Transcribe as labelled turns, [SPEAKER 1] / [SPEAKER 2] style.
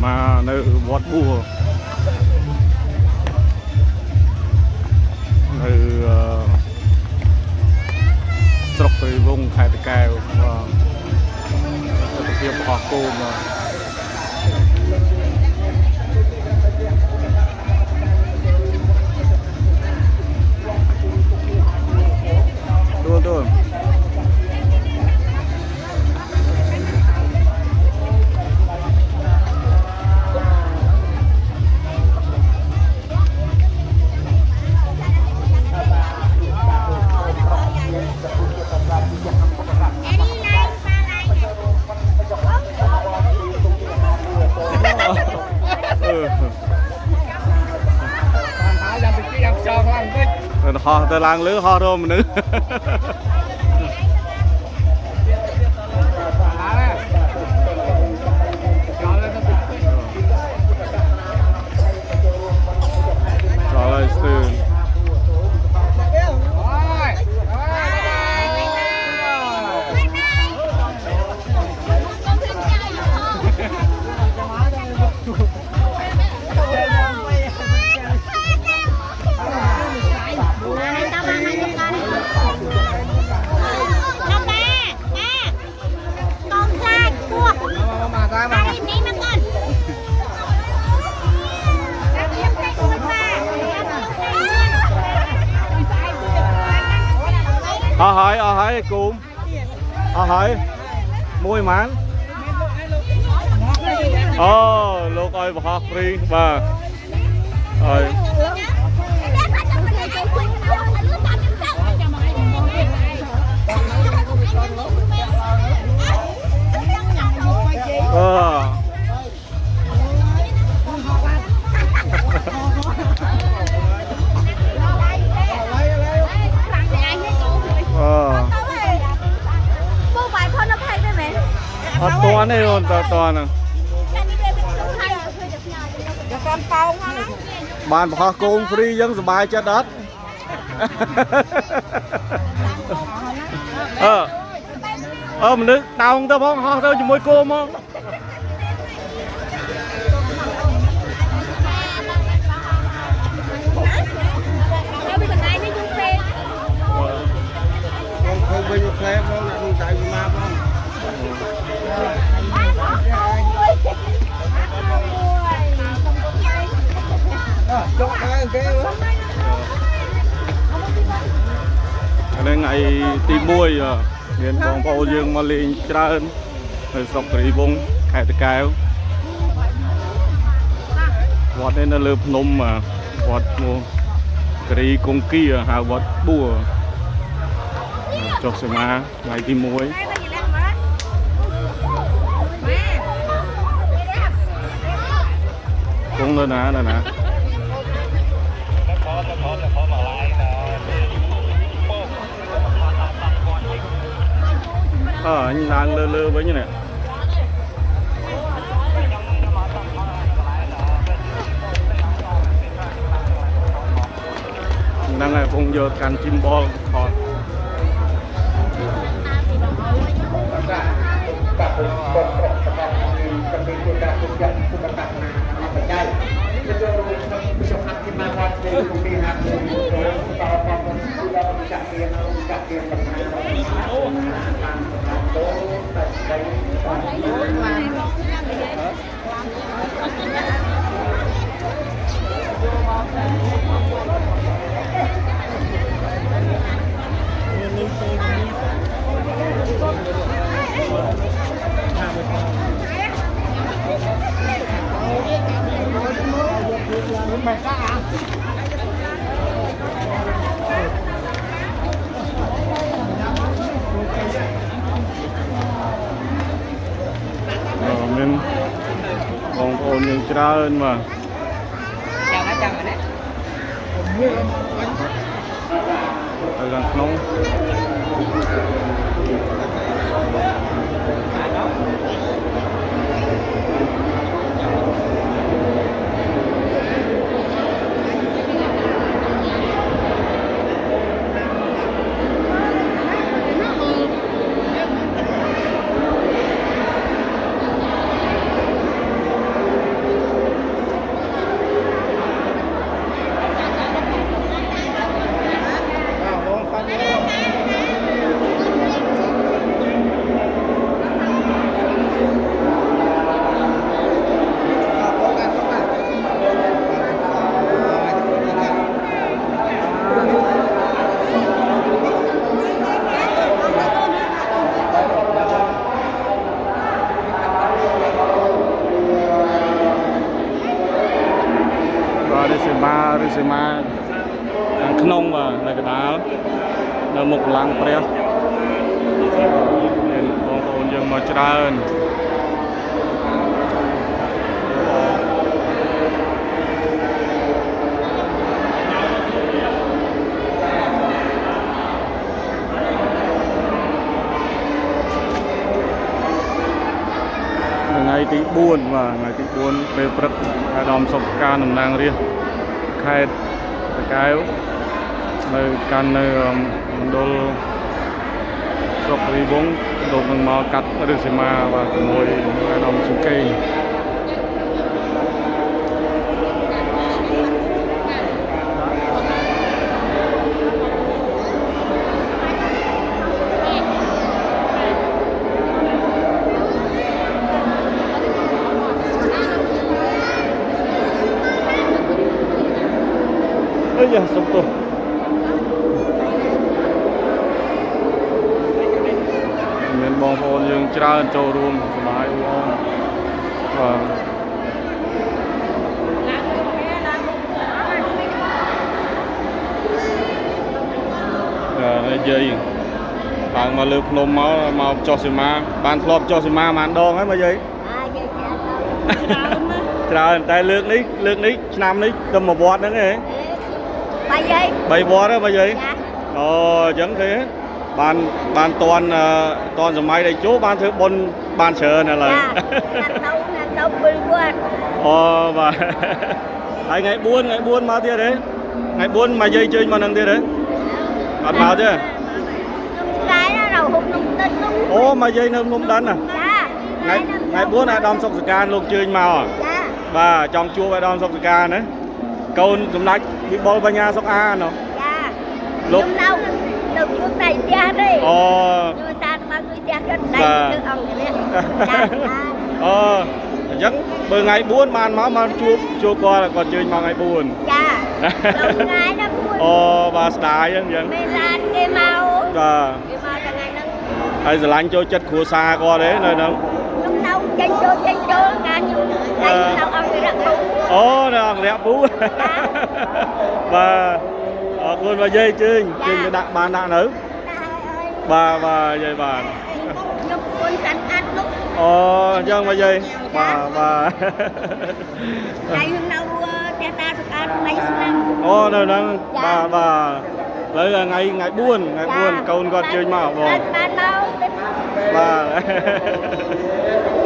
[SPEAKER 1] mà nơi vót bùa nơi sọc từ vùng khai tây cao và thực hiện học cô mà tuôn họ từ làng lứa họ rồi mình nữa rồi từ hỏi cùm hỏi môi mán lúc ơi bà học đi bà rồi to này luôn to nè bạn họ cùng free dân sờ bài chết đất mình nước tao không tao bóng họ tao chỉ môi cô mà không bao nhiêu xe không không chạy mà không nên ngày tìm muôi miền con bao dương mà lên trơn rồi sọc rì vùng khai tây cao vót nên là lợp nôm mà vót mua rì con kia hà vót bùa cho xe má ngày tìm muôi cũng lên nè anh đang lơ với như này đang là cùng giờ cành chim bò thọt mình còn ôn nhữngច្រើនmà ở gần nông សីមាខាងក្នុងបាទនៅកណ្ដាលនៅមុខឡាំងព្រះមានបងប្អូនយើងមកច្រើនថ្ងៃទី4បាទថ្ងៃទី4ពេលព្រឹកអាដាមសុខការតំណាងរាស្ត្រខេត្តតាកែវនៅកាន់នៅមណ្ឌលស្រុករីវងលោកនឹងមកកាត់ឫសីមាបាទជាមួយអាដាមសុកេងយ៉ាសុំទោសមានបងប្អូនយើងច្រើនចូលរួមសប្បាយអ៊ូអរបាទនិយាយឡើងមកលើភ្នំមកចុះសីមាបានធ្លាប់ចុះសីមាប៉ុន្មានដងហើយមកយាយច្រើនតែលើកនេះឆ្នាំនេះទៅមួយវត្តហ្នឹងឯង3វត្តហ្នឹងមកយាយអូអញ្ចឹងទេបានតនសម័យដែលជួបានធ្វើបុណ្យបានច្រើនឥឡូវនៅ2វត្តអូបាទហើយថ្ងៃ4មកទៀតទេថ្ងៃ4មកយាយជើញមកនឹងទៀតទេអត់មកទេថ្ងៃណារហូតនំដិននោះអូមកយាយនៅនំដិនណាថ្ងៃ4អាដាមសុកសការលោកជើញមកចាបាទចង់ជួបអាដាមសុកសការណាកូនសម្ដេចវិបុលបញ្ញាសុកអាណោះចាលោកនៅជួបតែផ្ទះទេអូជួយតាបើគឺផ្ទះគាត់ដៃគឺអង្គនេះចាអូអញ្ចឹងបើថ្ងៃ4បានមកជួបគាត់ជើញមកថ្ងៃ4ចាដល់ថ្ងៃណា4អូបាទស្ដាយអញ្ចឹងមានឡានគេមកបាទគេមកថ្ងៃហ្នឹងហើយស្រឡាញ់ចូលចិត្តគ្រួសារគាត់ទេនៅហ្នឹងខ្ញុំនៅចេញចូលកាខ្ញុំដៃនៅអង្គរៈពូអូនៅអង្គរៈពូបាទអរគុណបាទយាយជើញទៅដាក់បានដាក់នៅបាទយាយបាទខ្ញុំគុណសាន់អាត់នោះអូអញ្ចឹងបាទយាយបាទថ្ងៃខ្ញុំនៅផ្ទះតាសុកអាត3ឆ្នាំអូនៅហ្នឹងបាទឥឡូវថ្ងៃ4កូនគាត់ជើញមកបងបានមកបាទ